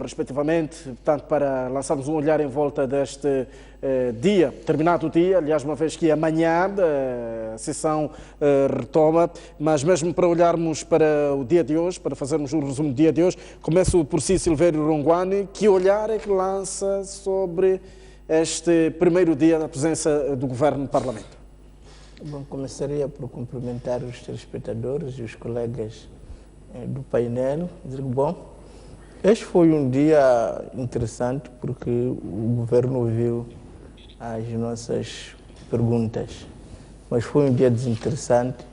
respectivamente, portanto, para lançarmos um olhar em volta deste dia, terminado o dia, aliás, uma vez que amanhã a sessão retoma, mas mesmo para olharmos para o dia de hoje, para fazermos um resumo do dia de hoje, começo por si, Silvério Ronguani, que olhar é que lança sobre este primeiro dia da presença do Governo no Parlamento? Bom, começaria por cumprimentar os telespectadores e os colegas do painel, dizer que, bom, este foi um dia interessante porque o governo ouviu as nossas perguntas, mas foi um dia desinteressante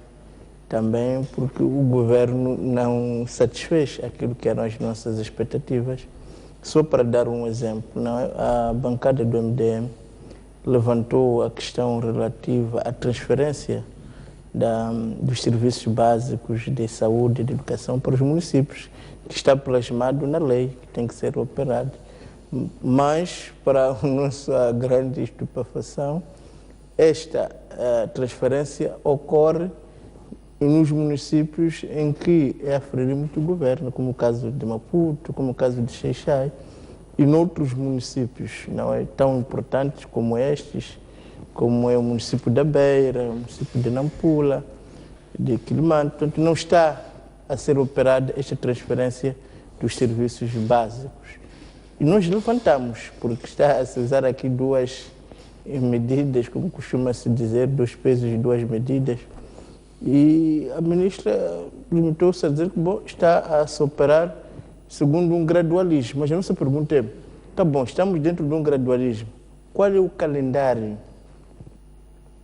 também porque o governo não satisfez aquilo que eram as nossas expectativas. Só para dar um exemplo, não é? A bancada do MDM levantou a questão relativa à transferência dos serviços básicos de saúde e de educação para os municípios, que está plasmado na lei, que tem que ser operado. Mas, para a nossa grande estupefação, esta transferência ocorre nos municípios em que é aferido o governo, como o caso de Maputo, como o caso de Xai-Xai, e noutros municípios não é tão importantes como estes, como é o município da Beira, o município de Nampula, de Quilimane. Portanto, não está a ser operada esta transferência dos serviços básicos. E nós levantamos, porque está a se usar aqui duas medidas, como costuma-se dizer, 2 pesos e 2 medidas. E a ministra limitou-se a dizer que bom, está a se operar segundo um gradualismo. Mas a nossa pergunta é, tá bom, estamos dentro de um gradualismo. Qual é o calendário?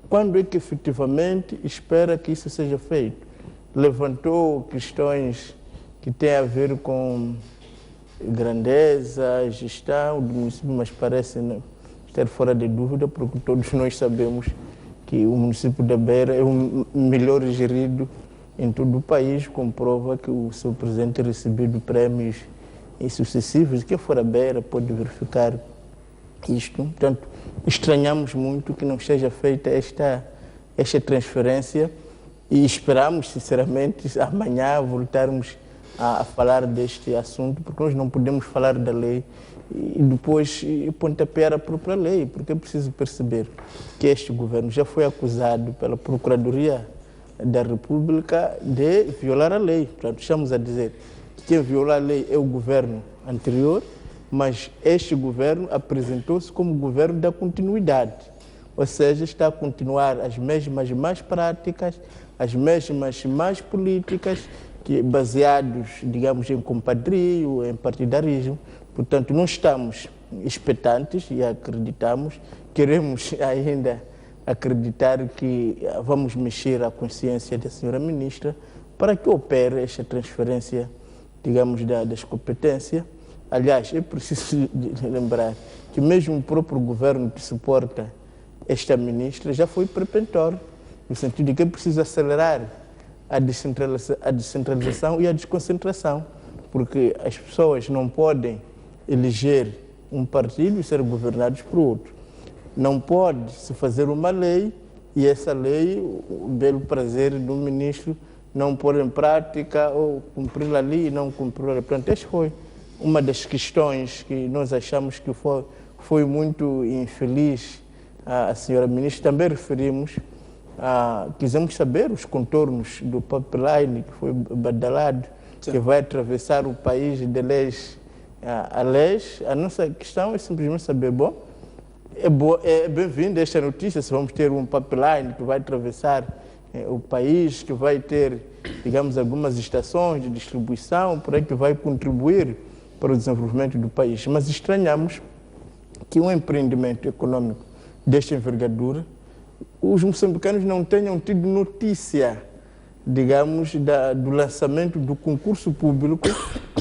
Quando é que efetivamente espera que isso seja feito? Levantou questões que têm a ver com grandeza, gestão do município, mas parece estar fora de dúvida, porque todos nós sabemos que o município da Beira é o melhor gerido em todo o país, comprova que o seu presidente tem recebido prémios sucessivos. Quem for a Beira pode verificar isto. Portanto, estranhamos muito que não seja feita esta transferência e esperamos, sinceramente, amanhã voltarmos a falar deste assunto, porque nós não podemos falar da lei e depois pontapear a própria lei, porque é preciso perceber que este governo já foi acusado pela Procuradoria da República de violar a lei. Portanto, estamos a dizer que quem viola a lei é o governo anterior, mas este governo apresentou-se como governo da continuidade, ou seja, está a continuar as mesmas más práticas, as mesmas más políticas, que baseados, digamos, em compadrio, em partidarismo. Portanto, não estamos expectantes e acreditamos, queremos ainda acreditar que vamos mexer a consciência da senhora ministra para que opere esta transferência, digamos, das competências. Aliás, é preciso lembrar que mesmo o próprio governo que suporta esta ministra já foi prepentório, no sentido de que é preciso acelerar a descentralização e a desconcentração, porque as pessoas não podem eleger um partido e ser governados por outro. Não pode se fazer uma lei e essa lei, o belo prazer do ministro, não pôr em prática ou cumpri-la ali e não cumpri-la. Portanto, esta foi uma das questões que nós achamos que foi muito infeliz a senhora ministra. Também referimos, quisemos saber os contornos do pipeline que foi badalado, que vai atravessar o país de leste a leste. A nossa questão é simplesmente saber, bom, é bem-vinda esta notícia, se vamos ter um pipeline que vai atravessar o país, que vai ter, digamos, algumas estações de distribuição, por aí que vai contribuir para o desenvolvimento do país. Mas estranhamos que um empreendimento econômico desta envergadura, os moçambicanos não tenham tido notícia, digamos, do lançamento do concurso público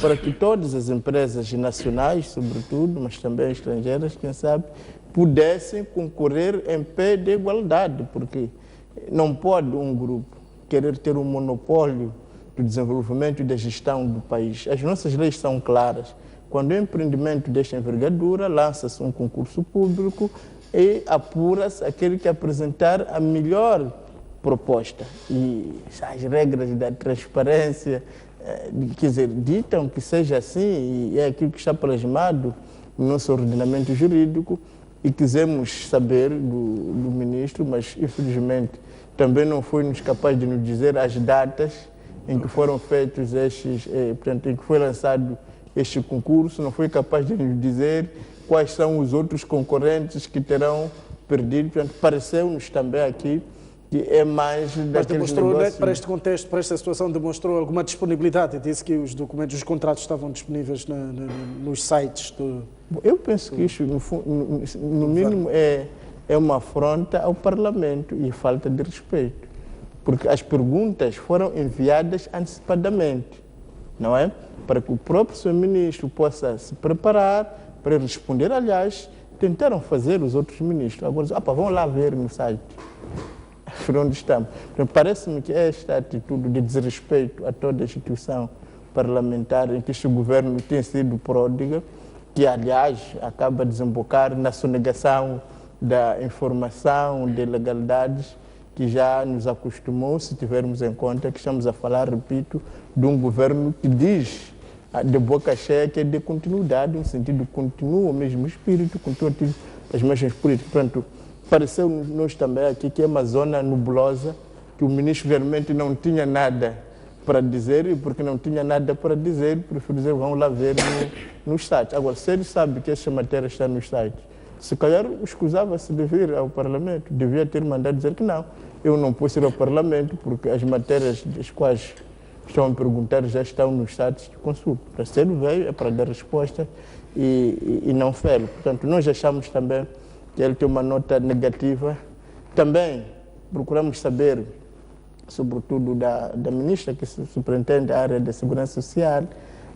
para que todas as empresas nacionais, sobretudo, mas também estrangeiras, quem sabe, pudessem concorrer em pé de igualdade, porque não pode um grupo querer ter um monopólio do desenvolvimento e da gestão do país. As nossas leis são claras. Quando é um empreendimento desta envergadura, lança-se um concurso público e apura-se aquele que apresentar a melhor proposta. E as regras da transparência, quer dizer, ditam que seja assim e é aquilo que está plasmado no nosso ordenamento jurídico e quisemos saber do ministro, mas infelizmente também não foi-nos capaz de nos dizer as datas em que foram feitos estes, portanto, em que foi lançado este concurso, não foi capaz de nos dizer quais são os outros concorrentes que terão perdido. Portanto, pareceu-nos também aqui que é mais daqueles negócios... Para este contexto, para esta situação, demonstrou alguma disponibilidade? Disse que os documentos, os contratos estavam disponíveis nos sites do... Eu penso que isso, no mínimo, é uma afronta ao Parlamento e falta de respeito. Porque as perguntas foram enviadas antecipadamente, não é? Para que o próprio Sr. Ministro possa se preparar para responder. Aliás, tentaram fazer os outros ministros. Agora, vão lá ver no site por onde estamos. Então, parece-me que esta atitude de desrespeito a toda a instituição parlamentar em que este governo tem sido pródiga, que, aliás, acaba de desembocar na sonegação da informação, de legalidades, que já nos acostumou, se tivermos em conta que estamos a falar, repito, de um governo que diz de boca cheia que é de continuidade, no sentido de continua o mesmo espírito, continua as mesmas políticas. Portanto, pareceu-nos também aqui que é uma zona nebulosa, que o ministro realmente não tinha nada para dizer, e porque não tinha nada para dizer, prefiro dizer, vamos lá ver no site. Agora, se ele sabe que esta matéria está no site, se calhar escusava-se de vir ao Parlamento, devia ter mandado dizer que não, eu não posso ir ao Parlamento porque as matérias das quais estão a perguntar já estão nos sites de consulta. Se ele veio é para dar resposta e não fê-lo. Portanto, nós achamos também que ele tem uma nota negativa. Também procuramos saber, sobretudo da ministra que superintende a área da Segurança Social,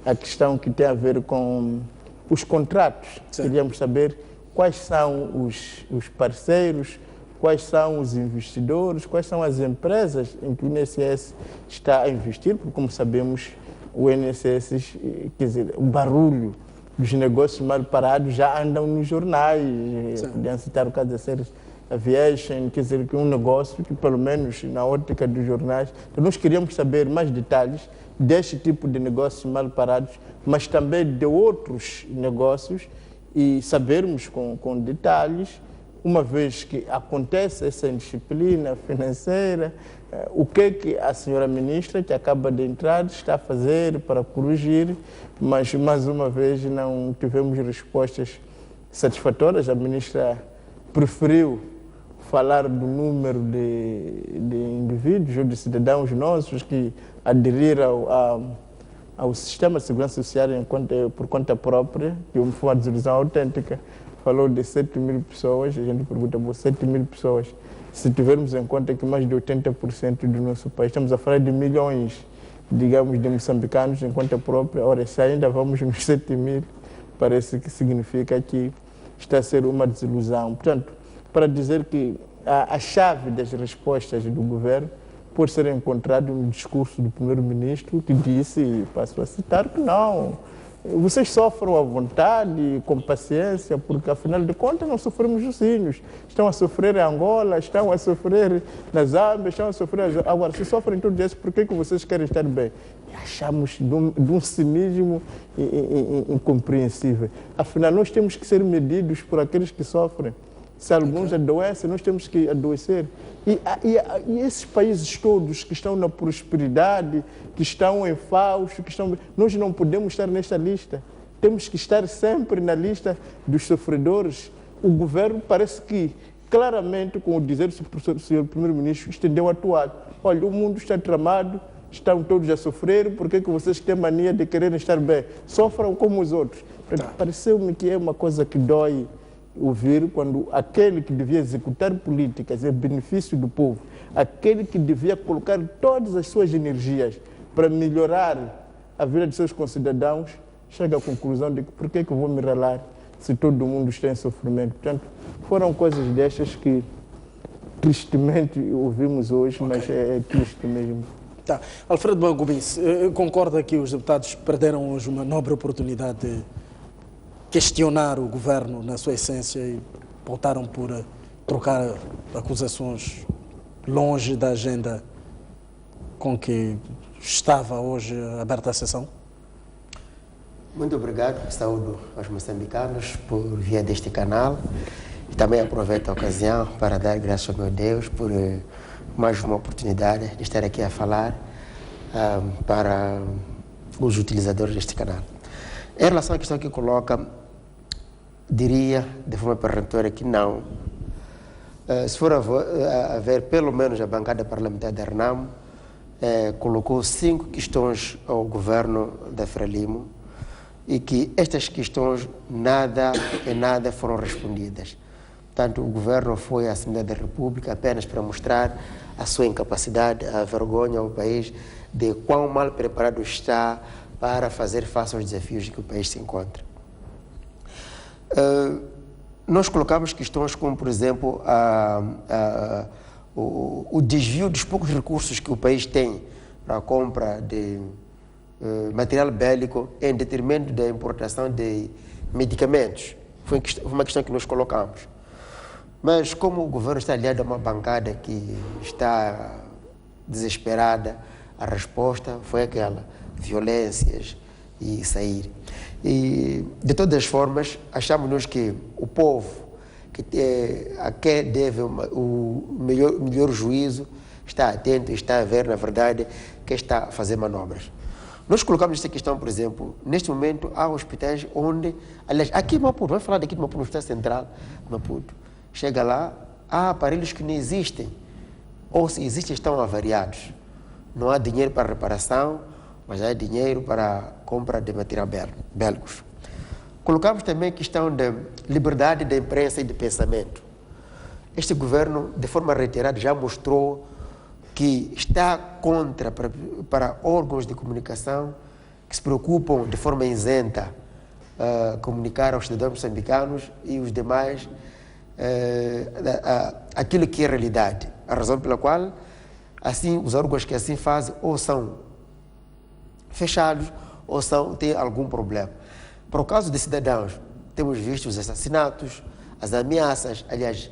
a questão que tem a ver com os contratos. Sim. Queríamos saber quais são os parceiros, quais são os investidores, quais são as empresas em que o INSS está a investir, porque, como sabemos, o INSS, quer dizer, o barulho dos negócios mal parados já andam nos jornais. Podemos citar o caso da Service Aviation, quer dizer, que é um negócio que, pelo menos na ótica dos jornais, então nós queríamos saber mais detalhes deste tipo de negócios mal parados, mas também de outros negócios, e sabermos com detalhes, uma vez que acontece essa indisciplina financeira, o que a senhora ministra, que acaba de entrar, está a fazer para corrigir, mas mais uma vez não tivemos respostas satisfatórias. A ministra preferiu falar do número de indivíduos ou de cidadãos nossos que aderiram ao sistema de segurança social por conta própria, que foi uma desilusão autêntica. Falou de 7.000 pessoas, a gente pergunta, 7.000 pessoas, se tivermos em conta que mais de 80% do nosso país, estamos a falar de milhões, digamos, de moçambicanos em conta própria, ora, se ainda vamos nos 7.000, parece que significa que está a ser uma desilusão. Portanto, para dizer que a chave das respostas do governo pode ser encontrada no discurso do primeiro-ministro, que disse, e passo a citar, que não, vocês sofrem à vontade, com paciência, porque afinal de contas não sofremos sozinhos. Estão a sofrer em Angola, estão a sofrer na Zâmbia, estão a sofrer... Agora, se sofrem tudo isso, por que vocês querem estar bem? E achamos de um cinismo incompreensível. Afinal, nós temos que ser medidos por aqueles que sofrem. Se alguns adoecem, nós temos que adoecer. E esses países todos que estão na prosperidade, que estão em Fausto, nós não podemos estar nesta lista. Temos que estar sempre na lista dos sofredores. O governo parece que, claramente, com o dizer do senhor primeiro-ministro, estendeu a toalha. Olha, o mundo está tramado, estão todos a sofrer, por que vocês têm mania de quererem estar bem? Sofram como os outros. Pareceu-me que é uma coisa que dói ouvir quando aquele que devia executar políticas em benefício do povo, aquele que devia colocar todas as suas energias para melhorar a vida de seus concidadãos, chega à conclusão de que por que eu vou me ralar se todo mundo está em sofrimento. Portanto, foram coisas destas que tristemente ouvimos hoje, mas é triste mesmo. Tá. Alfredo Bangubins, concorda que os deputados perderam hoje uma nobre oportunidade de questionar o governo na sua essência e voltaram por trocar acusações longe da agenda com que estava hoje aberta a sessão? Muito obrigado, saúdo aos moçambicanos por via deste canal e também aproveito a ocasião para dar graças ao meu Deus por mais uma oportunidade de estar aqui a falar para os utilizadores deste canal. Em relação à questão que coloca, diria de forma peremptória que não. Se for a ver, pelo menos a bancada parlamentar da Renamo colocou 5 questões ao governo da Frelimo e que estas questões nada foram respondidas. Portanto, o governo foi à Assembleia da República apenas para mostrar a sua incapacidade, a vergonha ao país de quão mal preparado está para fazer face aos desafios que o país se encontra. Nós colocamos questões como, por exemplo, o desvio dos poucos recursos que o país tem para a compra de material bélico em detrimento da importação de medicamentos. Foi uma questão que nós colocamos. Mas como o governo está aliado a uma bancada que está desesperada, a resposta foi aquela: violências e sair. E, de todas as formas, achamos-nos que o povo, a quem deve o melhor juízo, está atento e está a ver, na verdade, que está a fazer manobras. Nós colocamos esta questão, por exemplo, neste momento há hospitais onde, aliás, aqui em Maputo, vamos falar daqui de Maputo, no Hospital Central de Maputo, chega lá, há aparelhos que não existem, ou se existem estão avariados. Não há dinheiro para reparação, mas há dinheiro para a compra de material bélicos. Colocamos também a questão da liberdade da imprensa e de pensamento. Este governo, de forma reiterada, já mostrou que está contra para órgãos de comunicação que se preocupam de forma isenta comunicar aos cidadãos moçambicanos e os demais aquilo que é realidade. A razão pela qual, assim, os órgãos que assim fazem ou são fechados ou têm algum problema. Para o caso de cidadãos, temos visto os assassinatos, as ameaças. Aliás,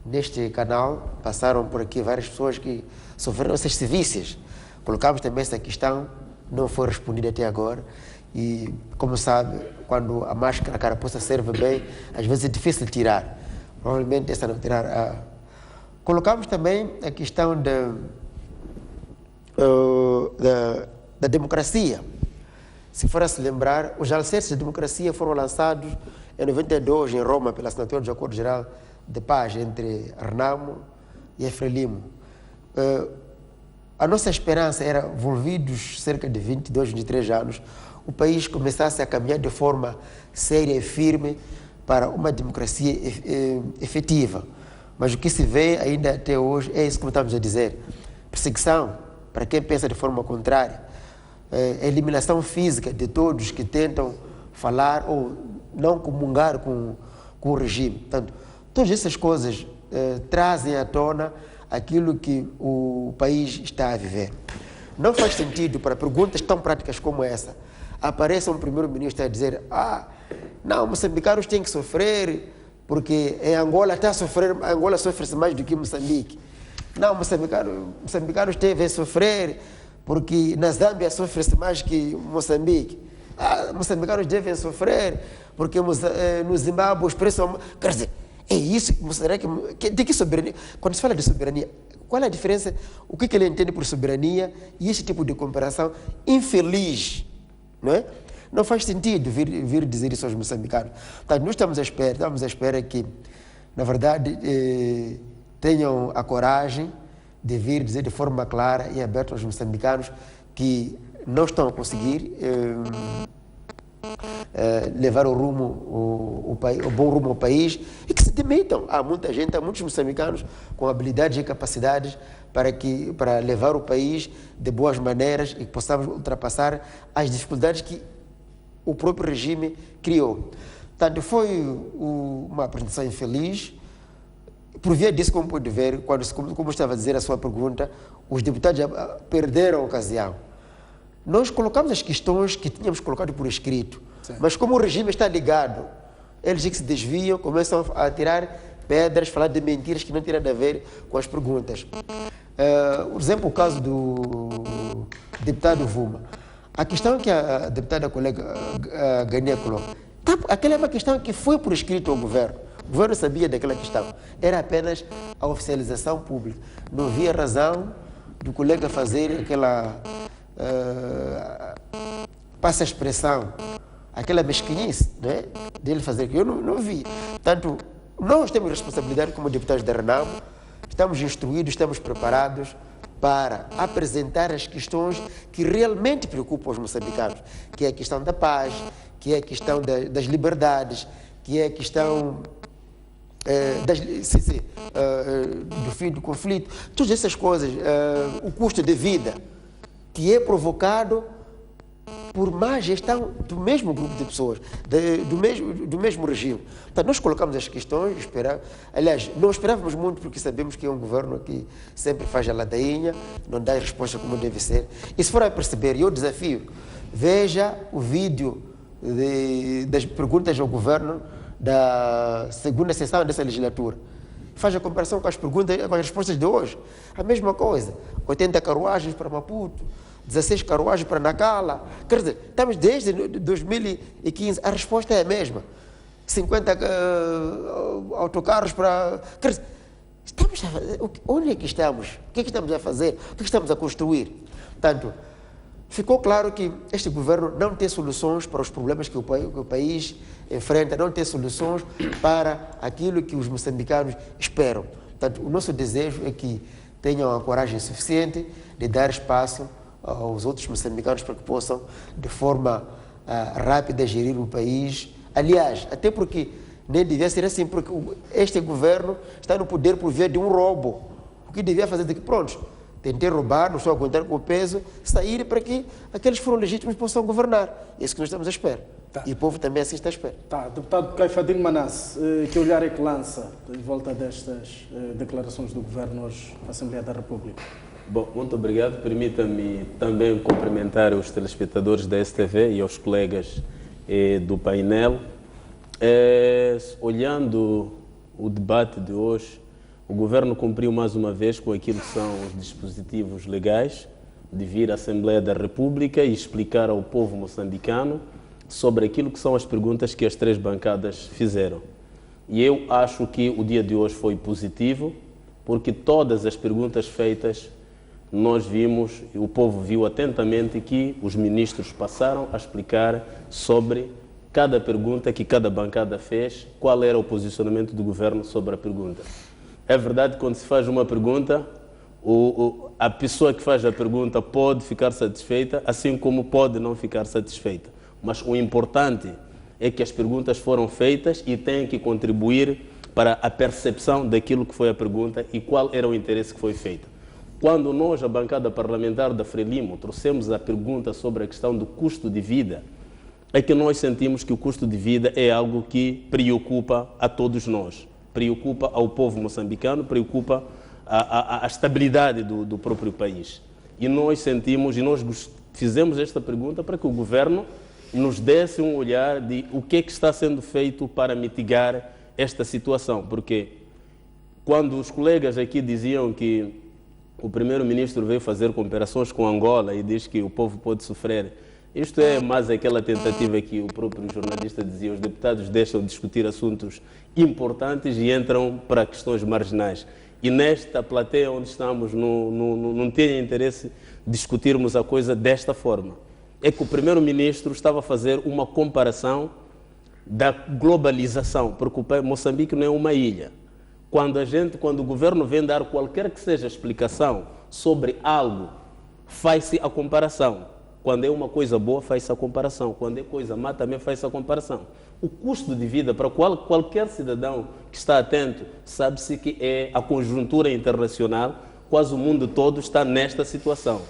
neste canal passaram por aqui várias pessoas que sofreram essas sevícias. Colocamos também essa questão, não foi respondida até agora. E, como sabe, quando a máscara, a carapuça serve bem, às vezes é difícil tirar. Provavelmente essa não tirar. Colocamos também a questão da democracia. Se for a se lembrar, os alicerces da democracia foram lançados em 92 em Roma pela assinatura do Acordo Geral de Paz entre a Renamo e a Frelimo. A nossa esperança era, envolvidos cerca de 22, 23 anos, o país começasse a caminhar de forma séria e firme para uma democracia efetiva. Mas o que se vê ainda até hoje é isso que estamos a dizer: perseguição para quem pensa de forma contrária, eliminação física de todos que tentam falar ou não comungar com o regime. Portanto, todas essas coisas trazem à tona aquilo que o país está a viver. Não faz sentido, para perguntas tão práticas como essa, apareça um primeiro-ministro a dizer: não, moçambicanos têm que sofrer porque em Angola está a sofrer, Angola sofre-se mais do que Moçambique. Não, moçambicanos devem sofrer porque na Zâmbia sofre-se mais que Moçambique. Moçambicanos devem sofrer porque no Zimbábue os preços são... Quer dizer, é isso? Será de que soberania? Quando se fala de soberania, qual é a diferença? O que ele entende por soberania e esse tipo de comparação infeliz, não é? Não faz sentido vir dizer isso aos moçambicanos. Portanto, nós estamos à espera que, na verdade, tenham a coragem de vir dizer de forma clara e aberta aos moçambicanos que não estão a conseguir levar o bom rumo ao país e que se demitam. Há muita gente, há muitos moçambicanos com habilidades e capacidades para levar o país de boas maneiras e que possamos ultrapassar as dificuldades que o próprio regime criou. Portanto, foi uma apresentação infeliz. Por via disso, como pode ver, como estava a dizer a sua pergunta, os deputados já perderam a ocasião. Nós colocamos as questões que tínhamos colocado por escrito, sim, mas como o regime está ligado, eles que se desviam, começam a tirar pedras, falar de mentiras que não têm nada a ver com as perguntas. Por exemplo, o caso do deputado Vuma, a questão que a deputada colega Gania coloca, aquela é uma questão que foi por escrito ao governo. O governo sabia daquela questão. Era apenas a oficialização pública. Não havia razão do colega fazer aquela, passa a expressão, aquela mesquinhice, né? Dele fazer aquilo. Eu não vi. Portanto, nós temos responsabilidade como deputados da Renamo, estamos instruídos, estamos preparados para apresentar as questões que realmente preocupam os moçambicanos, que é a questão da paz, que é a questão das liberdades, que é a questão do fim do conflito, todas essas coisas, o custo de vida, que é provocado por má gestão do mesmo grupo de pessoas, do mesmo regime. Portanto, nós colocamos as questões, aliás, não esperávamos muito porque sabemos que é um governo que sempre faz a ladainha, não dá resposta como deve ser. E se for a perceber, eu desafio, veja o vídeo das perguntas ao governo da segunda sessão dessa legislatura. Faz a comparação com as perguntas, com as respostas de hoje. A mesma coisa. 80 carruagens para Maputo, 16 carruagens para Nacala. Quer dizer, estamos desde 2015, a resposta é a mesma. 50 autocarros para... Quer dizer, onde é que estamos? O que é que estamos a fazer? O que é que estamos a construir? Portanto, ficou claro que este governo não tem soluções para os problemas que o país enfrenta, não tem soluções para aquilo que os moçambicanos esperam. Portanto, o nosso desejo é que tenham a coragem suficiente de dar espaço aos outros moçambicanos para que possam, de forma rápida, gerir o país. Aliás, até porque nem devia ser assim, porque este governo está no poder por via de um roubo. O que devia fazer é que, pronto, tentei roubar, não estou a aguentar com o peso, sair para que aqueles que foram legítimos possam governar. É isso que nós estamos à espera. Tá. E o povo também assim está à espera. Tá. Deputado Caifadine Manasse, que olhar é que lança em volta destas declarações do Governo hoje na Assembleia da República? Bom, muito obrigado. Permita-me também cumprimentar os telespectadores da STV e aos colegas do painel. Olhando o debate de hoje, o Governo cumpriu mais uma vez com aquilo que são os dispositivos legais de vir à Assembleia da República e explicar ao povo moçambicano sobre aquilo que são as perguntas que as três bancadas fizeram. E eu acho que o dia de hoje foi positivo, porque todas as perguntas feitas nós vimos, o povo viu atentamente que os ministros passaram a explicar sobre cada pergunta que cada bancada fez, qual era o posicionamento do Governo sobre a pergunta. É verdade que quando se faz uma pergunta, a pessoa que faz a pergunta pode ficar satisfeita, assim como pode não ficar satisfeita. Mas o importante é que as perguntas foram feitas e têm que contribuir para a percepção daquilo que foi a pergunta e qual era o interesse que foi feito. Quando nós, a bancada parlamentar da Frelimo, trouxemos a pergunta sobre a questão do custo de vida, é que nós sentimos que o custo de vida é algo que preocupa a todos nós. Preocupa ao povo moçambicano, preocupa a estabilidade do próprio país. E nós sentimos, e nós fizemos esta pergunta para que o Governo nos desse um olhar de o que é que está sendo feito para mitigar esta situação. Porque quando os colegas aqui diziam que o primeiro-ministro veio fazer comparações com Angola e diz que o povo pode sofrer, isto é mais aquela tentativa que o próprio jornalista dizia, os deputados deixam de discutir assuntos importantes e entram para questões marginais. E nesta plateia onde estamos não tem interesse de discutirmos a coisa desta forma. É que o primeiro-ministro estava a fazer uma comparação da globalização, porque Moçambique não é uma ilha. Quando o governo vem dar qualquer que seja explicação sobre algo, faz-se a comparação. Quando é uma coisa boa, faz-se a comparação. Quando é coisa má, também faz-se a comparação. O custo de vida para qualquer cidadão que está atento, sabe-se que é a conjuntura internacional, quase o mundo todo está nesta situação.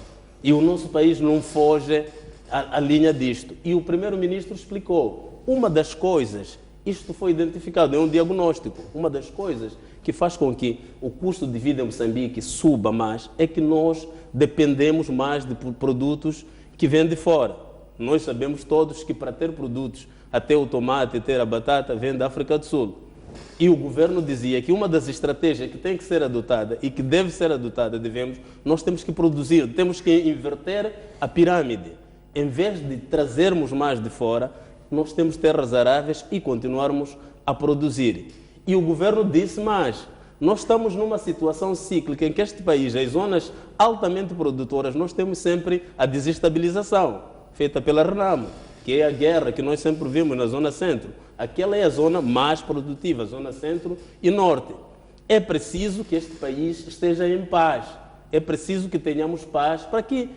E o nosso país não foge à linha disto. E o primeiro-ministro explicou. Uma das coisas, isto foi identificado, é um diagnóstico, uma das coisas que faz com que o custo de vida em Moçambique suba mais é que nós dependemos mais de produtos que vêm de fora. Nós sabemos todos que para ter produtos, até o tomate, até a batata, vem da África do Sul. E o governo dizia que uma das estratégias que tem que ser adotada e que deve ser adotada, nós temos que produzir, temos que inverter a pirâmide. Em vez de trazermos mais de fora, nós temos terras aráveis e continuarmos a produzir. E o governo disse mais, nós estamos numa situação cíclica em que este país, as zonas altamente produtoras, nós temos sempre a desestabilização feita pela Renamo, que é a guerra que nós sempre vimos na zona centro. Aquela é a zona mais produtiva, zona centro e norte. É preciso que este país esteja em paz. É preciso que tenhamos paz para que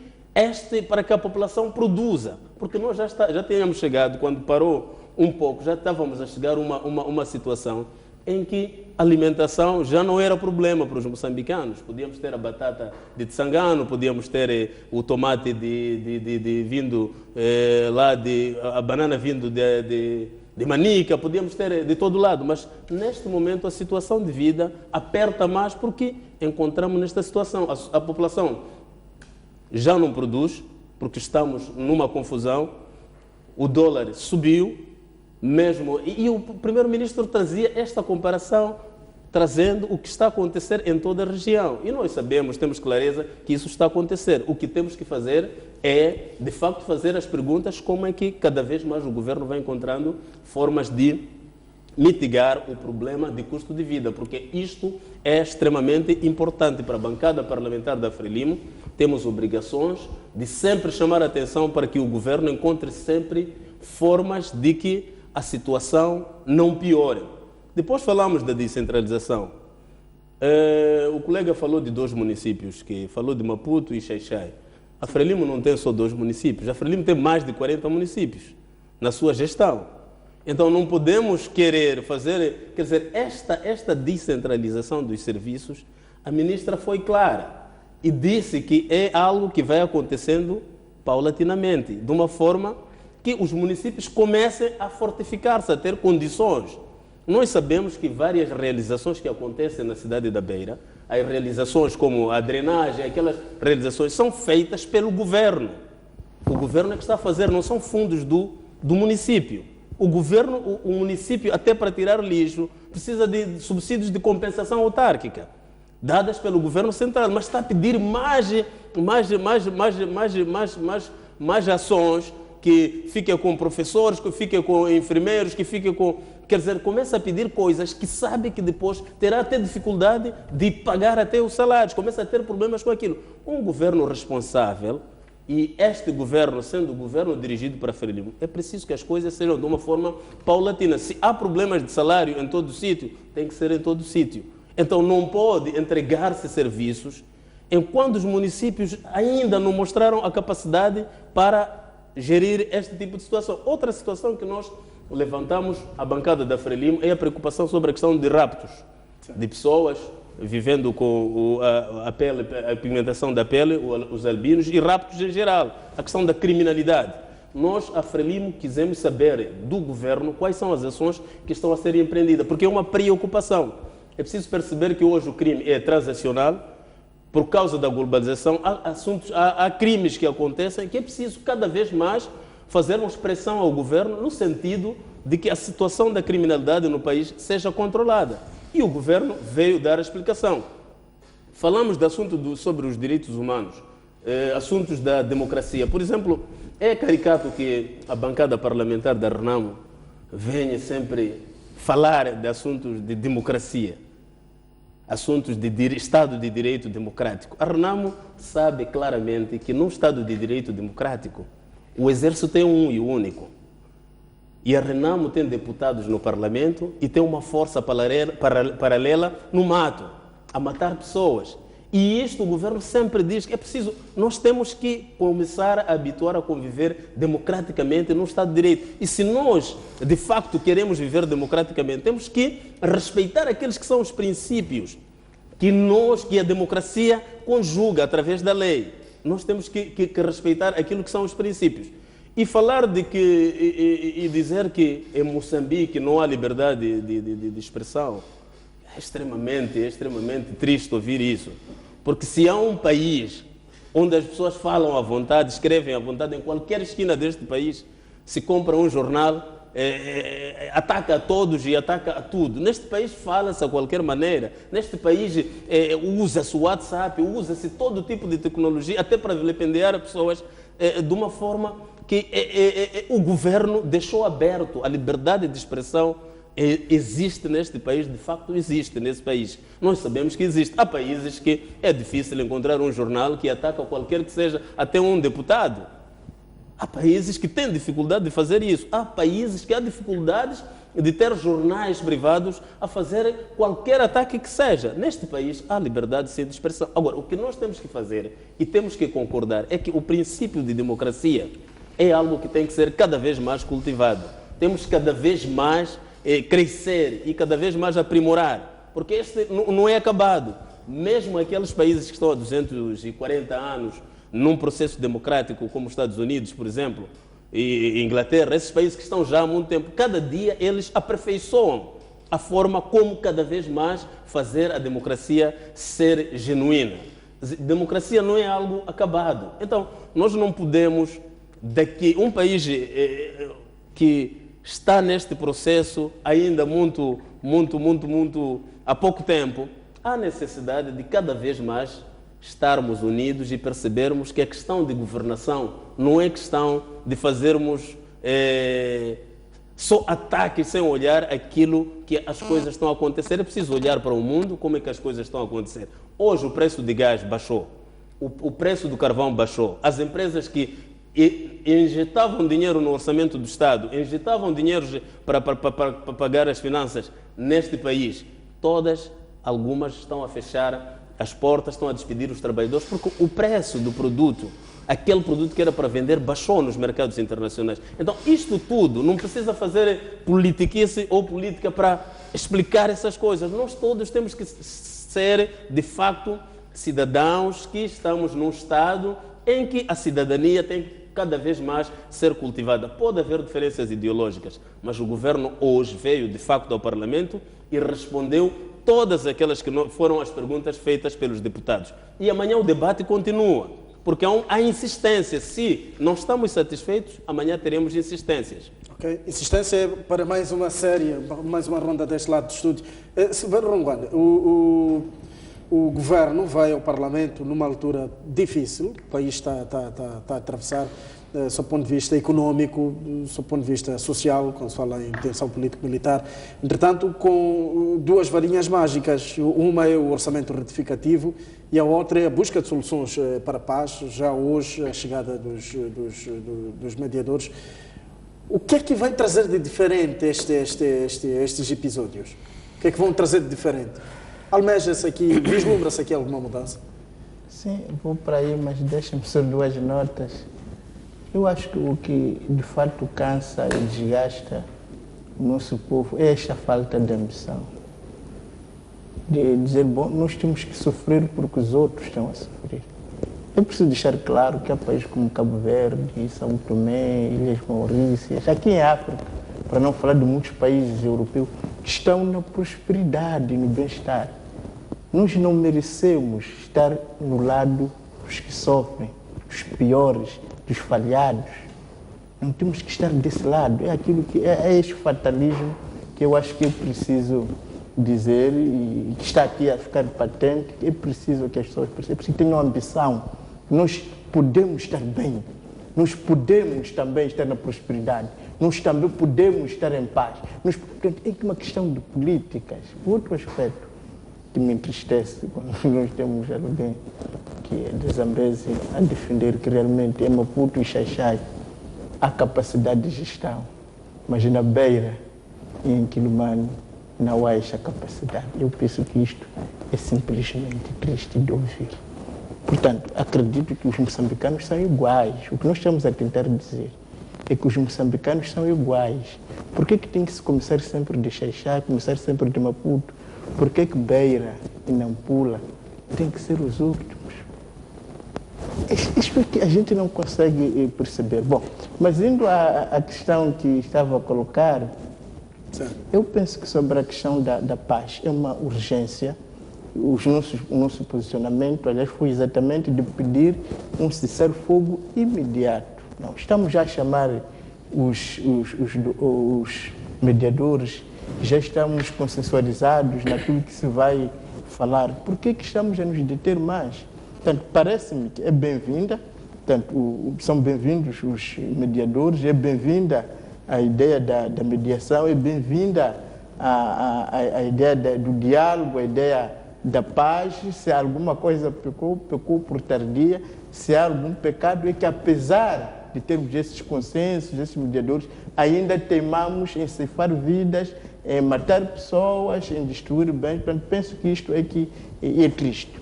a população produza. Porque nós já tínhamos chegado, quando parou um pouco, já estávamos a chegar a uma situação em que a alimentação já não era problema para os moçambicanos. Podíamos ter a batata de Tsangano, podíamos ter o tomate vindo a banana vindo de Manica, podíamos ter de todo lado, mas neste momento a situação de vida aperta mais porque encontramos nesta situação. A população já não produz, porque estamos numa confusão, o dólar subiu, mesmo, e o primeiro-ministro trazia esta comparação, trazendo o que está a acontecer em toda a região. E nós sabemos, temos clareza que isso está a acontecer. O que temos que fazer é, de facto, fazer as perguntas como é que cada vez mais o governo vai encontrando formas de mitigar o problema de custo de vida, porque isto é extremamente importante para a bancada parlamentar da Frelimo. Temos obrigações de sempre chamar a atenção para que o governo encontre sempre formas de que a situação não piore. Depois falamos da descentralização. O colega falou de 2 municípios, que falou de Maputo e Xai-Xai. A Frelimo não tem só 2 municípios, a Frelimo tem mais de 40 municípios na sua gestão. Então não podemos querer fazer, quer dizer, esta descentralização dos serviços, a ministra foi clara e disse que é algo que vai acontecendo paulatinamente, de uma forma que os municípios comecem a fortificar-se, a ter condições. Nós sabemos que várias realizações que acontecem na cidade da Beira, as realizações como a drenagem, aquelas realizações são feitas pelo governo. O governo é que está a fazer, não são fundos do município. O município, até para tirar lixo, precisa de subsídios de compensação autárquica, dadas pelo governo central, mas está a pedir mais ações, que fique com professores, que fique com enfermeiros, que fique com... Quer dizer, começa a pedir coisas que sabe que depois terá até dificuldade de pagar até os salários, começa a ter problemas com aquilo. Um governo responsável, e este governo, sendo o governo dirigido para Frelimo, é preciso que as coisas sejam de uma forma paulatina. Se há problemas de salário em todo o sítio, tem que ser em todo o sítio. Então não pode entregar-se serviços enquanto os municípios ainda não mostraram a capacidade para gerir este tipo de situação. Outra situação que nós levantamos, a bancada da Frelimo, é a preocupação sobre a questão de raptos de pessoas vivendo com a pigmentação da pele, os albinos, e raptos em geral, a questão da criminalidade. Nós, a Frelimo, quisemos saber do governo quais são as ações que estão a ser empreendidas, porque é uma preocupação. É preciso perceber que hoje o crime é transacional. Por causa da globalização, há crimes que acontecem que é preciso cada vez mais fazermos pressão ao governo no sentido de que a situação da criminalidade no país seja controlada. E o governo veio dar a explicação. Falamos de assuntos sobre os direitos humanos, assuntos da democracia. Por exemplo, é caricato que a bancada parlamentar da Renamo venha sempre falar de assuntos de democracia, assuntos de Estado de Direito Democrático. A Renamo sabe claramente que num Estado de Direito Democrático, o Exército é um e único. E a Renamo tem deputados no Parlamento e tem uma força paralela no mato, a matar pessoas. E isto o governo sempre diz que é preciso, nós temos que começar a habituar a conviver democraticamente num Estado de Direito. E se nós, de facto, queremos viver democraticamente, temos que respeitar aqueles que são os princípios que a democracia conjuga através da lei. Nós temos que respeitar aquilo que são os princípios. E falar e dizer que em Moçambique não há liberdade de expressão, é extremamente triste ouvir isso. Porque se há um país onde as pessoas falam à vontade, escrevem à vontade, em qualquer esquina deste país, se compra um jornal, ataca a todos e ataca a tudo. Neste país fala-se a qualquer maneira. Neste país usa-se o WhatsApp, usa-se todo tipo de tecnologia, até para vilipendiar pessoas de uma forma que o governo deixou aberto. A liberdade de expressão existe neste país, de facto existe nesse país. Nós sabemos que existe. Há países que é difícil encontrar um jornal que ataca qualquer que seja, até um deputado. Há países que têm dificuldade de fazer isso. Há países que há dificuldades de ter jornais privados a fazer qualquer ataque que seja. Neste país há liberdade de expressão. Agora, o que nós temos que fazer e temos que concordar é que o princípio de democracia é algo que tem que ser cada vez mais cultivado. Temos cada vez mais crescer e cada vez mais aprimorar, porque este não é acabado. Mesmo aqueles países que estão há 240 anos num processo democrático, como os Estados Unidos, por exemplo, e Inglaterra, esses países que estão já há muito tempo, cada dia eles aperfeiçoam a forma como cada vez mais fazer a democracia ser genuína. Democracia não é algo acabado. Então, nós não podemos, daqui, um país que está neste processo ainda muito há pouco tempo, há necessidade de cada vez mais estarmos unidos e percebermos que a questão de governação não é questão de fazermos só ataques sem olhar aquilo que as coisas estão a acontecer. É preciso olhar para o mundo, como é que as coisas estão a acontecer. Hoje o preço de gás baixou, o preço do carvão baixou. As empresas que injetavam dinheiro no orçamento do Estado, injetavam dinheiro para pagar as finanças neste país, algumas estão a fechar as portas, estão a despedir os trabalhadores, porque o preço do produto, aquele produto que era para vender, baixou nos mercados internacionais. Então, isto tudo, não precisa fazer politiquice ou política para explicar essas coisas. Nós todos temos que ser, de facto, cidadãos que estamos num Estado em que a cidadania tem que cada vez mais ser cultivada. Pode haver diferenças ideológicas, mas o governo hoje veio, de facto, ao Parlamento e respondeu todas aquelas que foram as perguntas feitas pelos deputados. E amanhã o debate continua, porque há insistência. Se não estamos satisfeitos, amanhã teremos insistências. Ok, insistência para mais uma série, mais uma ronda deste lado do estúdio. Silveira Ronguane, o governo vai ao Parlamento numa altura difícil, o país está a atravessar, do seu ponto de vista econômico, do seu ponto de vista social, quando se fala em tensão político-militar. Entretanto, com duas varinhas mágicas, uma é o orçamento retificativo e a outra é a busca de soluções para a paz, já hoje a chegada dos mediadores. O que é que vai trazer de diferente estes episódios? O que é que vão trazer de diferente? Almeja-se aqui, vislumbra-se aqui alguma mudança? Sim, vou para aí, mas deixa-me só duas notas. Eu acho que o que de fato cansa e desgasta o nosso povo é esta falta de ambição. De dizer, bom, nós temos que sofrer porque os outros estão a sofrer. Eu preciso deixar claro que há países como Cabo Verde, São Tomé, Ilhas Maurícias, aqui em África, para não falar de muitos países europeus, que estão na prosperidade, no bem-estar. Nós não merecemos estar no lado dos que sofrem, dos piores, dos falhados. Não temos que estar desse lado. É aquilo que é este fatalismo que eu acho que é preciso dizer e que está aqui a ficar patente. É preciso que as pessoas percebam, que tenham ambição. Nós podemos estar bem. Nós podemos também estar na prosperidade. Nós também podemos estar em paz. É uma questão de políticas. Outro aspecto que me entristece quando nós temos alguém que é de Zambezi a defender que realmente em Maputo e Xaixai há capacidade de gestão, mas na Beira e em Quilomane não há essa capacidade. Eu penso que isto é simplesmente triste de ouvir. Portanto, acredito que os moçambicanos são iguais. O que nós estamos a tentar dizer é que os moçambicanos são iguais. Por que tem que se começar sempre de Xaixai, começar sempre de Maputo? Por que Beira e Nampula tem que ser os últimos? Isto é que a gente não consegue perceber. Bom, mas indo à questão que estava a colocar, eu penso que sobre a questão da paz é uma urgência. O nosso posicionamento, aliás, foi exatamente de pedir um cessar-fogo imediato. Não, estamos já a chamar os mediadores já estamos consensualizados naquilo que se vai falar. Por que estamos a nos deter mais? Portanto, parece-me que é bem-vinda, são bem-vindos os mediadores, é bem-vinda a ideia da mediação, é bem-vinda a ideia do diálogo, a ideia da paz. Se alguma coisa pecou por tardia. Se há algum pecado, é que apesar de termos esses consensos, esses mediadores, ainda teimamos em ceifar vidas, em matar pessoas, em destruir bens. Portanto, penso que isto é triste.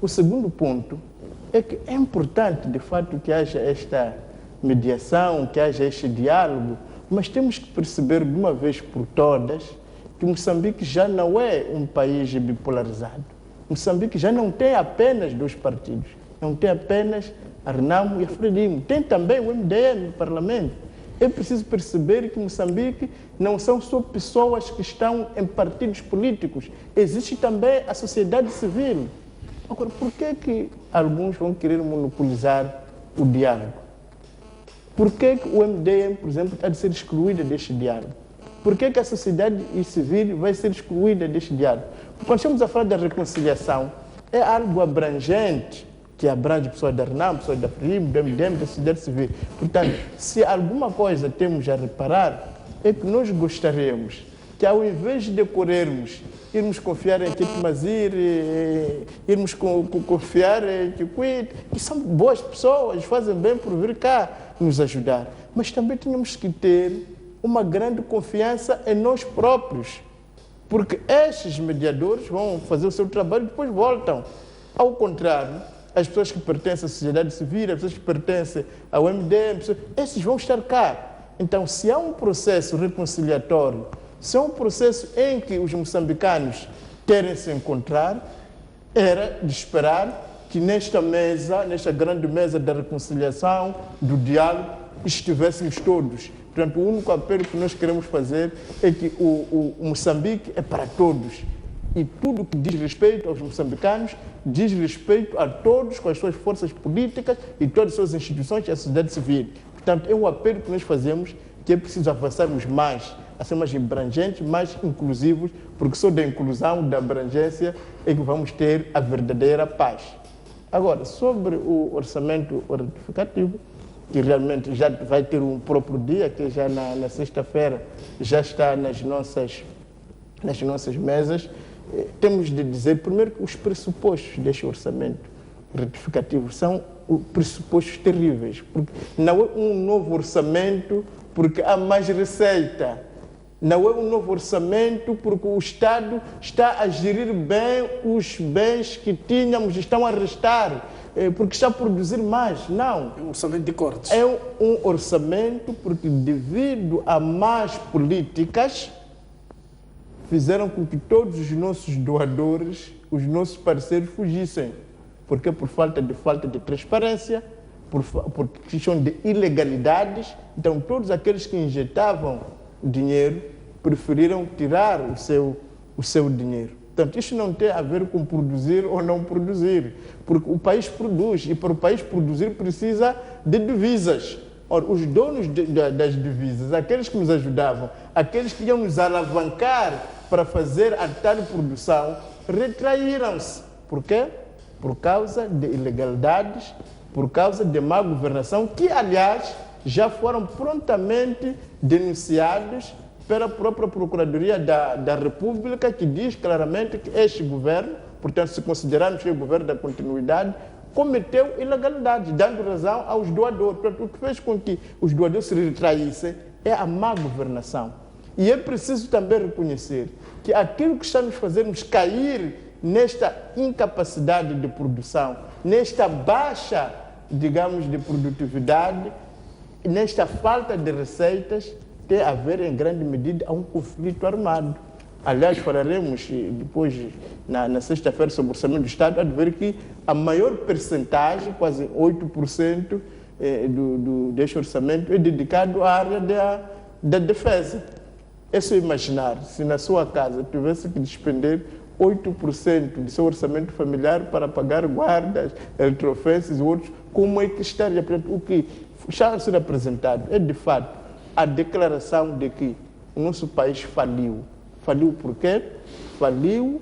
O segundo ponto é que é importante, de fato, que haja esta mediação, que haja este diálogo, mas temos que perceber de uma vez por todas que Moçambique já não é um país bipolarizado. Moçambique já não tem apenas dois partidos, não tem apenas a Renamo e a Frelimo, tem também o MDM no Parlamento. É preciso perceber que Moçambique não são só pessoas que estão em partidos políticos, existe também a sociedade civil. Agora, por que alguns vão querer monopolizar o diálogo? Por que o MDM, por exemplo, está de ser excluída deste diálogo? Por que a sociedade civil vai ser excluída deste diálogo? Quando estamos a falar da reconciliação, é algo abrangente, que abrange pessoas da RENAM, pessoas da FRIB, do MDM, da sociedade civil. Portanto, se alguma coisa temos a reparar, é que nós gostaríamos que, ao invés de decorrermos, irmos confiar em Tito Mazir, irmos confiar em Kikwit, que são boas pessoas, fazem bem por vir cá nos ajudar. Mas também tínhamos que ter uma grande confiança em nós próprios, porque estes mediadores vão fazer o seu trabalho e depois voltam. Ao contrário, as pessoas que pertencem à sociedade civil, as pessoas que pertencem ao MDM, esses vão estar cá. Então, se há um processo reconciliatório, se há um processo em que os moçambicanos querem se encontrar, era de esperar que nesta mesa, nesta grande mesa da reconciliação, do diálogo, estivéssemos todos. Portanto, o único apelo que nós queremos fazer é que o Moçambique é para todos. E tudo que diz respeito aos moçambicanos diz respeito a todos, com as suas forças políticas e todas as suas instituições e a sociedade civil. Portanto, é um apelo que nós fazemos, que é preciso avançarmos mais, a ser mais abrangentes, mais inclusivos, porque só da inclusão, da abrangência, é que vamos ter a verdadeira paz. Agora, sobre o orçamento retificativo, que realmente já vai ter um próprio dia, que já na sexta-feira já está nas nossas mesas, temos de dizer, primeiro, que os pressupostos deste orçamento retificativo são pressupostos terríveis, porque não é um novo orçamento porque há mais receita, não é um novo orçamento porque o Estado está a gerir bem os bens que tínhamos, estão a restar, porque está a produzir mais. Não. É um orçamento de cortes. É um orçamento porque, devido a más políticas, fizeram com que todos os nossos doadores, os nossos parceiros, fugissem. Porque por falta de transparência, por questão de ilegalidades, então todos aqueles que injetavam dinheiro preferiram tirar o seu dinheiro. Portanto, isto não tem a ver com produzir ou não produzir, porque o país produz, e para o país produzir precisa de divisas. Ora, os donos das divisas, aqueles que nos ajudavam, aqueles que iam nos alavancar para fazer a tal produção, retraíram-se. Por quê? Por causa de ilegalidades, por causa de má governação, que, aliás, já foram prontamente denunciados pela própria Procuradoria da República, que diz claramente que este governo, portanto, se considerarmos que é o governo da continuidade, cometeu ilegalidade, dando razão aos doadores. Portanto, o que fez com que os doadores se retraíssem é a má governação. E é preciso também reconhecer que aquilo que está nos fazendo cair nesta incapacidade de produção, nesta baixa, digamos, de produtividade, nesta falta de receitas, tem a ver, em grande medida, a um conflito armado. Aliás, falaremos depois, na sexta-feira, sobre o Orçamento do Estado, há de ver que a maior percentagem, quase 8% deste orçamento, é dedicado à área da defesa. É só imaginar, se na sua casa tivesse que despender 8% de seu orçamento familiar para pagar guardas, eletrofenses e outros, como é que estaria? O que está a ser apresentado é, de fato, a declaração de que o nosso país faliu. Faliu por quê? Faliu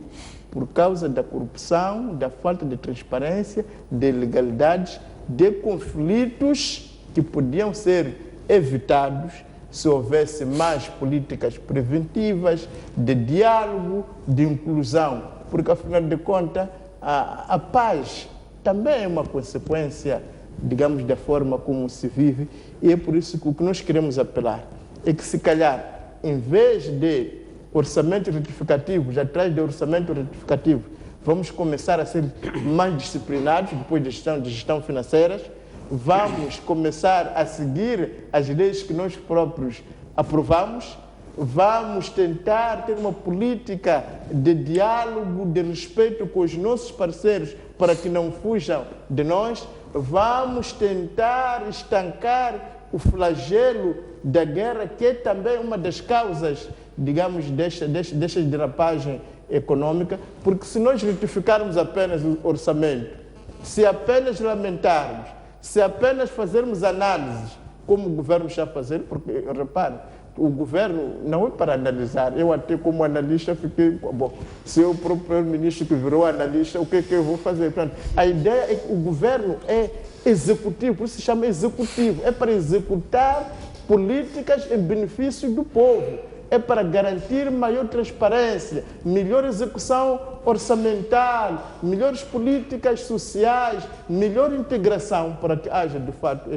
por causa da corrupção, da falta de transparência, de ilegalidades, de conflitos que podiam ser evitados se houvesse mais políticas preventivas, de diálogo, de inclusão. Porque, afinal de contas, a paz também é uma consequência, digamos, da forma como se vive, e é por isso que o que nós queremos apelar é que, se calhar, em vez de orçamentos retificativos, atrás de orçamento retificativo, vamos começar a ser mais disciplinados depois de gestão financeiras, vamos começar a seguir as leis que nós próprios aprovamos, vamos tentar ter uma política de diálogo, de respeito com os nossos parceiros para que não fujam de nós, vamos tentar estancar o flagelo da guerra, que é também uma das causas, digamos, desta derrapagem econômica, porque se nós retificarmos apenas o orçamento, se apenas lamentarmos, se apenas fazermos análises, como o governo está a fazer, porque, repare, o governo não é para analisar. Eu até como analista fiquei, bom, se eu, o próprio primeiro-ministro que virou analista, o que é que eu vou fazer? Portanto, a ideia é que o governo é executivo, por isso se chama executivo, é para executar políticas em benefício do povo, é para garantir maior transparência, melhor execução orçamental, melhores políticas sociais, melhor integração, para que haja, de fato,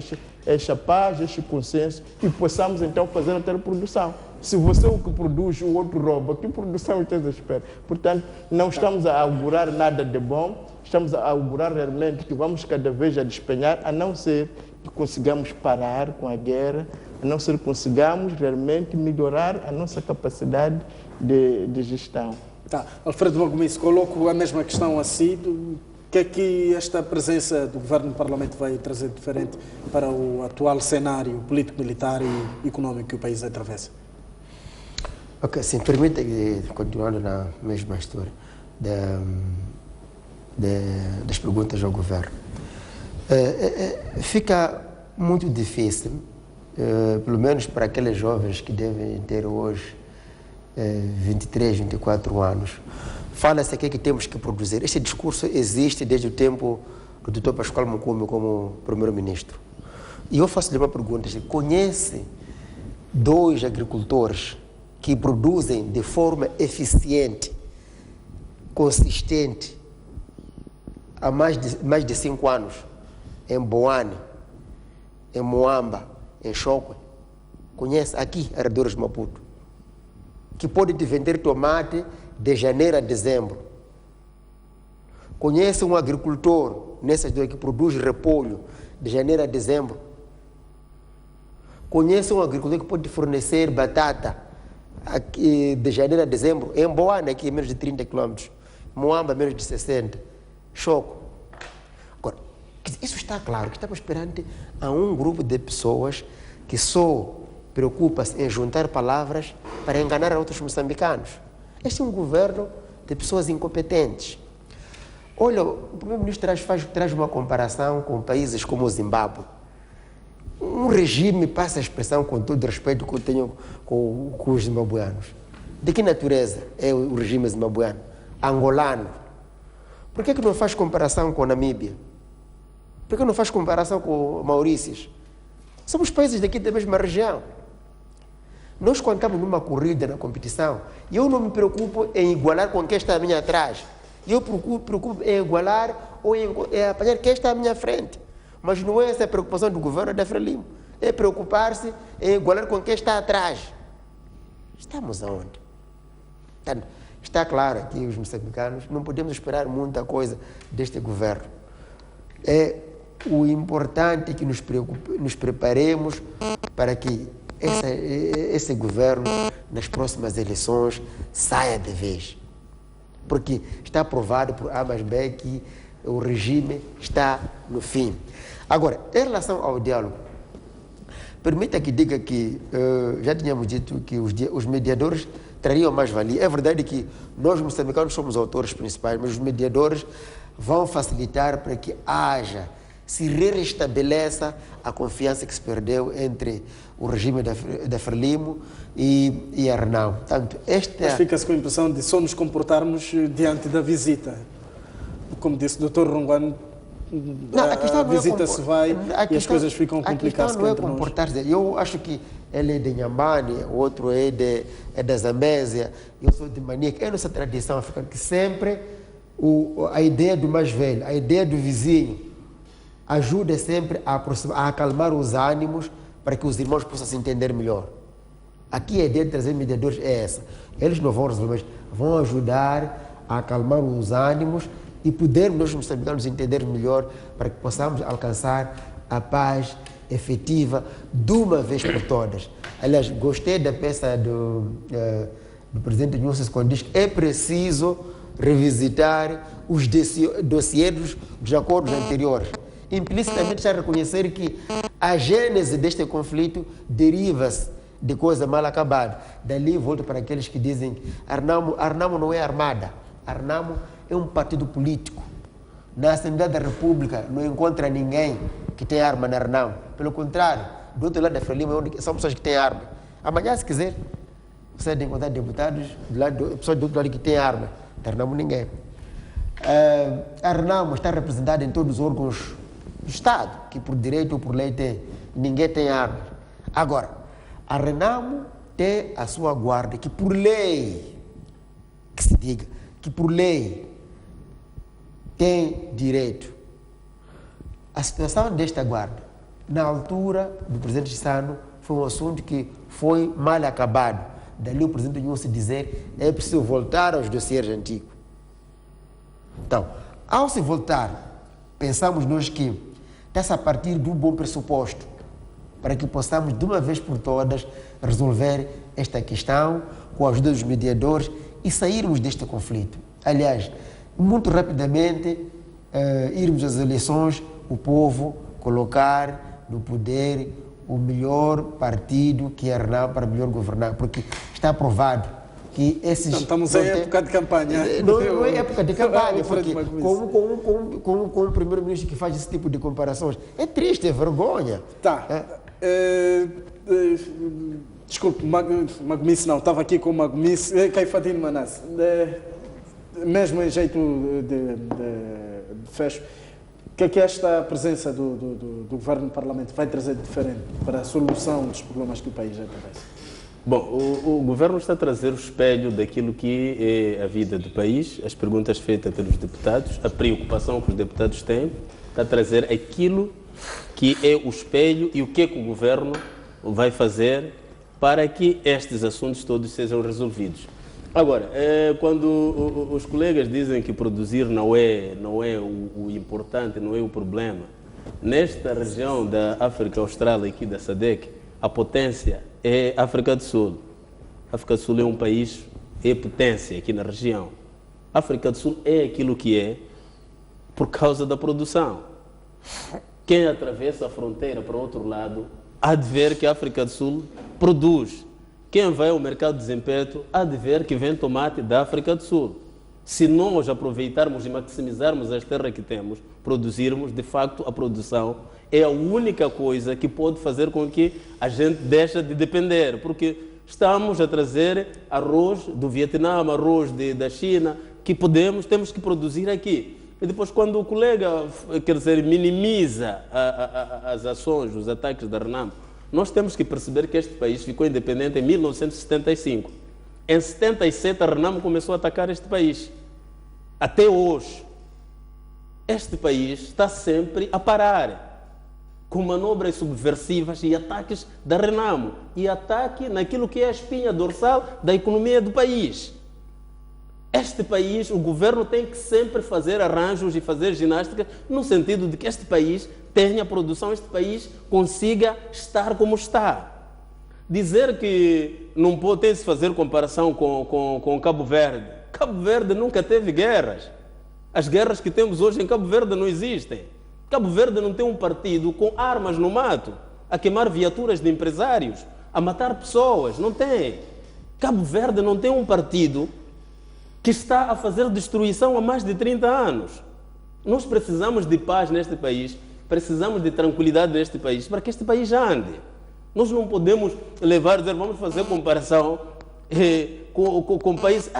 esta paz, este consenso, e possamos, então, fazer a produção. Se você é o que produz, o outro rouba, que produção você espera? Portanto, não estamos a augurar nada de bom, estamos a augurar realmente que vamos cada vez a despenhar, a não ser que consigamos parar com a guerra, a não ser que consigamos realmente melhorar a nossa capacidade de gestão. Tá. Alfredo Magomice, coloco a mesma questão a si. O que é que esta presença do Governo no Parlamento vai trazer diferente para o atual cenário político, militar e econômico que o país atravessa? Ok, sim, permita, continuando na mesma história das perguntas ao Governo. Fica muito difícil, pelo menos para aqueles jovens que devem ter hoje 23, 24 anos. Fala-se aqui que temos que produzir. Este discurso existe desde o tempo do Dr. Pascoal Mukume como primeiro-ministro. E eu faço-lhe uma pergunta: conhece 2 agricultores que produzem de forma eficiente, consistente, há mais de 5 anos, em Boane, em Moamba, em Chocwe? Conhece aqui, arredores de Maputo, que pode te vender tomate de janeiro a dezembro? Conhece um agricultor nessas 2 que produz repolho de janeiro a dezembro? Conhece um agricultor que pode fornecer batata aqui de janeiro a dezembro? Em Boane, aqui menos de 30 km, Moamba, menos de 60, Chocwe. Agora, isso está claro que estamos perante a um grupo de pessoas que só preocupa-se em juntar palavras para enganar outros moçambicanos. Este é um governo de pessoas incompetentes. Olha, o primeiro-ministro traz uma comparação com países como o Zimbábue. Um regime, passa a expressão com todo o respeito que eu tenho com os zimbabuanos. De que natureza é o regime zimbabuano? Angolano. Por que não faz comparação com a Namíbia? Por que não faz comparação com Maurícios? Somos países daqui da mesma região. Nós, quando estamos numa corrida, na competição, eu não me preocupo em igualar com quem está à minha atrás. Eu preocupo em igualar ou em apanhar quem está à minha frente. Mas não é essa a preocupação do governo da Frelimo. É preocupar-se em igualar com quem está atrás. Estamos aonde? Está claro que os moçambicanos não podemos esperar muita coisa deste governo. O importante é que nos preparemos para que esse governo, nas próximas eleições, saia de vez. Porque está aprovado por A mais B que o regime está no fim. Agora, em relação ao diálogo, permita que diga que já tínhamos dito que os mediadores trariam mais valia. É verdade que nós, moçambicanos, somos autores principais, mas os mediadores vão facilitar para que haja se restabeleça a confiança que se perdeu entre o regime da Frelimo e a Renamo. Portanto, Mas fica-se com a impressão de só nos comportarmos diante da visita. Como disse o Dr. Rongano, a visita se vai e as coisas ficam complicadas. A questão não é comportar-se. Eu acho que ele é de Nhambane, o outro é da Zambésia, eu sou de Manica. É nossa tradição africana que sempre a ideia do mais velho, a ideia do vizinho, ajuda sempre a acalmar os ânimos para que os irmãos possam se entender melhor. Aqui a ideia de trazer mediadores é essa. Eles não vão resolver, mas vão ajudar a acalmar os ânimos e podermos nós moçambicanos entender melhor para que possamos alcançar a paz efetiva de uma vez por todas. Aliás, gostei da peça do presidente Nilson quando diz que é preciso revisitar os dossiês dos acordos anteriores. Implicitamente está a reconhecer que a gênese deste conflito deriva-se de coisa mal acabada. Dali volto para aqueles que dizem que Arnamo não é armada. Arnamo é um partido político. Na Assembleia da República não encontra ninguém que tem arma na Arnamo. Pelo contrário, do outro lado da Frelimo são pessoas que têm arma. Amanhã, se quiser, você vai encontrar deputados, pessoas do outro lado que têm arma. Da Arnamo ninguém. A Arnamo está representada em todos os órgãos do Estado, que por direito ou por lei tem. Ninguém tem armas. Agora, a Renamo tem a sua guarda, que por lei, que se diga, que por lei tem direito. A situação desta guarda, na altura do presidente Chissano, foi um assunto que foi mal acabado. Dali o presidente Nilson dizer é preciso voltar aos dossiês antigos. Então, ao se voltar, pensamos nós que está-se a partir de um bom pressuposto para que possamos, de uma vez por todas, resolver esta questão com a ajuda dos mediadores e sairmos deste conflito. Aliás, muito rapidamente, irmos às eleições, o povo colocar no poder o melhor partido que é Renamo para melhor governar, porque está provado que esses... Então, estamos em época de campanha. Não é época de campanha, porque com o primeiro-ministro que faz esse tipo de comparações, é triste, é vergonha. Tá. Desculpe, Magmice não, estava aqui com o Magmice, Caifadine Manasse. Mesmo em jeito de fecho, o que é que esta presença do Governo no Parlamento vai trazer de diferente para a solução dos problemas que o país já atravessa? Bom, o Governo está a trazer o espelho daquilo que é a vida do país, as perguntas feitas pelos deputados, a preocupação que os deputados têm, está a trazer aquilo que é o espelho e o que é que o Governo vai fazer para que estes assuntos todos sejam resolvidos. Agora, quando os colegas dizem que produzir não é o importante, não é o problema, nesta região da África Austral, aqui da SADC, a potência é a África do Sul. A África do Sul é um país, é potência aqui na região. A África do Sul é aquilo que é por causa da produção. Quem atravessa a fronteira para o outro lado há de ver que a África do Sul produz. Quem vai ao mercado de Zempeto há de ver que vem tomate da África do Sul. Se nós aproveitarmos e maximizarmos as terras que temos, produzirmos, de facto, a produção é a única coisa que pode fazer com que a gente deixe de depender, porque estamos a trazer arroz do Vietnã, arroz da China, que temos que produzir aqui. E depois, quando o colega, quer dizer, minimiza as ações, os ataques da Renamo, nós temos que perceber que este país ficou independente em 1975. Em 77, a Renamo começou a atacar este país. Até hoje, este país está sempre a parar com manobras subversivas e ataques da Renamo e ataque naquilo que é a espinha dorsal da economia do país. Este país, o governo tem que sempre fazer arranjos e fazer ginástica no sentido de que este país tenha produção, este país consiga estar como está. Dizer que não pode fazer comparação com Cabo Verde. Cabo Verde nunca teve guerras. As guerras que temos hoje em Cabo Verde não existem. Cabo Verde não tem um partido com armas no mato, a queimar viaturas de empresários, a matar pessoas. Não tem. Cabo Verde não tem um partido que está a fazer destruição há mais de 30 anos. Nós precisamos de paz neste país Precisamos de tranquilidade neste país, para que este país ande. Nós não podemos dizer, vamos fazer comparação com países.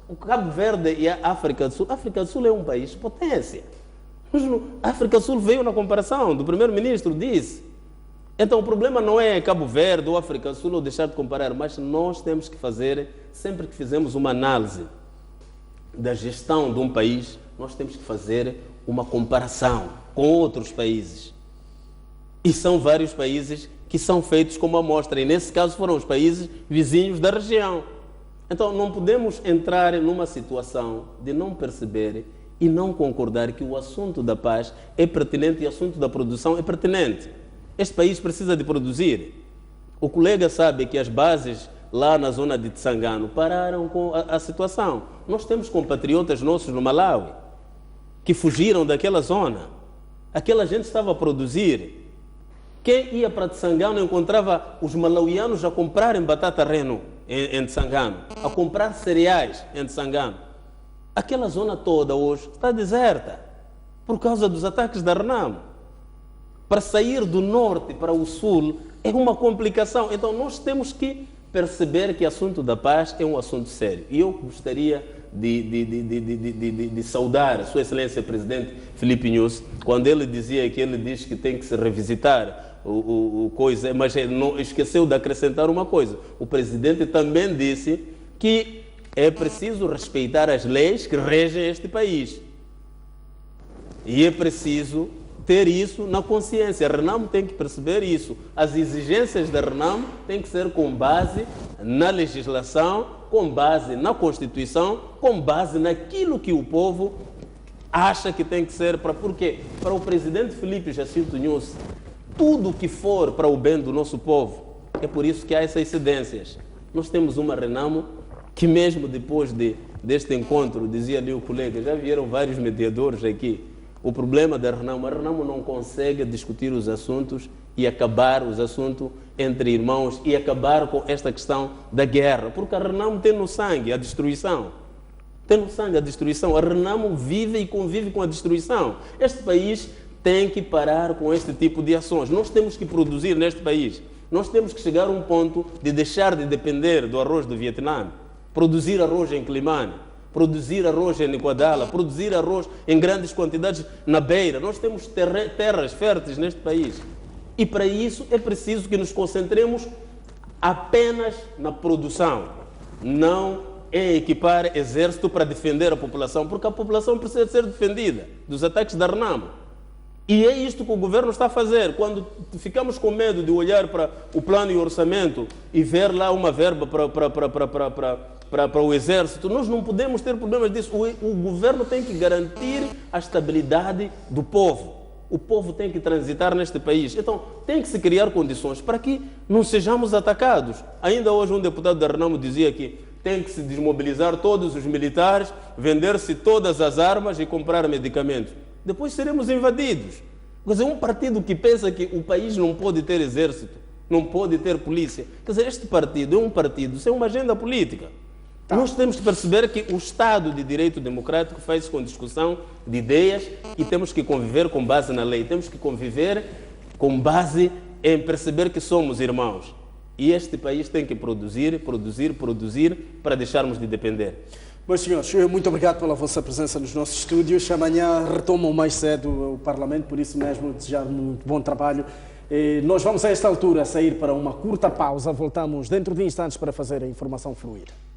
O Cabo Verde e a África do Sul. A África do Sul é um país de potência. A África do Sul veio na comparação, do primeiro-ministro disse. Então o problema não é Cabo Verde ou África do Sul ou deixar de comparar, mas nós temos que fazer, sempre que fizemos uma análise da gestão de um país, nós temos que fazer uma comparação com outros países. E são vários países que são feitos como amostra, e nesse caso foram os países vizinhos da região. Então não podemos entrar numa situação de não perceber e não concordar que o assunto da paz é pertinente e o assunto da produção é pertinente. Este país precisa de produzir. O colega sabe que as bases lá na zona de Tsangano pararam com a situação. Nós temos compatriotas nossos no Malawi que fugiram daquela zona. Aquela gente estava a produzir. Quem ia para Tsangano encontrava os malauianos a comprarem batata reno em Tsangano, a comprar cereais em Tsangano. Aquela zona toda hoje está deserta por causa dos ataques da Renamo. Para sair do norte para o sul é uma complicação. Então nós temos que perceber que o assunto da paz é um assunto sério. E eu gostaria de saudar a Sua Excelência Presidente Filipe Nyusi, quando ele dizia que ele diz que tem que se revisitar o coisa, mas ele não esqueceu de acrescentar uma coisa. O Presidente também disse que é preciso respeitar as leis que regem este país. E é preciso ter isso na consciência. A Renamo tem que perceber isso. As exigências da Renamo têm que ser com base na legislação, com base na Constituição, com base naquilo que o povo acha que tem que ser. Por quê? Para o Presidente Filipe Jacinto Nyusi, tudo que for para o bem do nosso povo. É por isso que há essas cedências. Nós temos uma Renamo que mesmo depois deste encontro, dizia ali o colega, já vieram vários mediadores aqui. O problema da Renamo, a Renamo não consegue discutir os assuntos e acabar os assuntos entre irmãos e acabar com esta questão da guerra, porque a Renamo tem no sangue a destruição. Tem no sangue a destruição. A Renamo vive e convive com a destruição. Este país tem que parar com este tipo de ações. Nós temos que produzir neste país. Nós temos que chegar a um ponto de deixar de depender do arroz do Vietnã, produzir arroz em Climane, produzir arroz em Nicoadala, produzir arroz em grandes quantidades na Beira. Nós temos terras férteis neste país. E para isso é preciso que nos concentremos apenas na produção, não em equipar exército para defender a população, porque a população precisa ser defendida dos ataques da Renamo. E é isto que o governo está a fazer. Quando ficamos com medo de olhar para o plano e o orçamento e ver lá uma verba para o exército, nós não podemos ter problemas disso. O governo tem que garantir a estabilidade do povo. O povo tem que transitar neste país. Então, tem que se criar condições para que não sejamos atacados. Ainda hoje um deputado da Renamo dizia que tem que se desmobilizar todos os militares, vender-se todas as armas e comprar medicamentos. Depois seremos invadidos. Quer dizer, um partido que pensa que o país não pode ter exército, não pode ter polícia. Quer dizer, este partido é um partido sem uma agenda política. Nós temos que perceber que o Estado de Direito Democrático faz com discussão de ideias e temos que conviver com base na lei. Temos que conviver com base em perceber que somos irmãos. E este país tem que produzir para deixarmos de depender. Meus senhores, muito obrigado pela vossa presença nos nossos estúdios. Amanhã retomam mais cedo o Parlamento, por isso mesmo desejar muito bom trabalho. Nós vamos a esta altura sair para uma curta pausa. Voltamos dentro de instantes para fazer a informação fluir.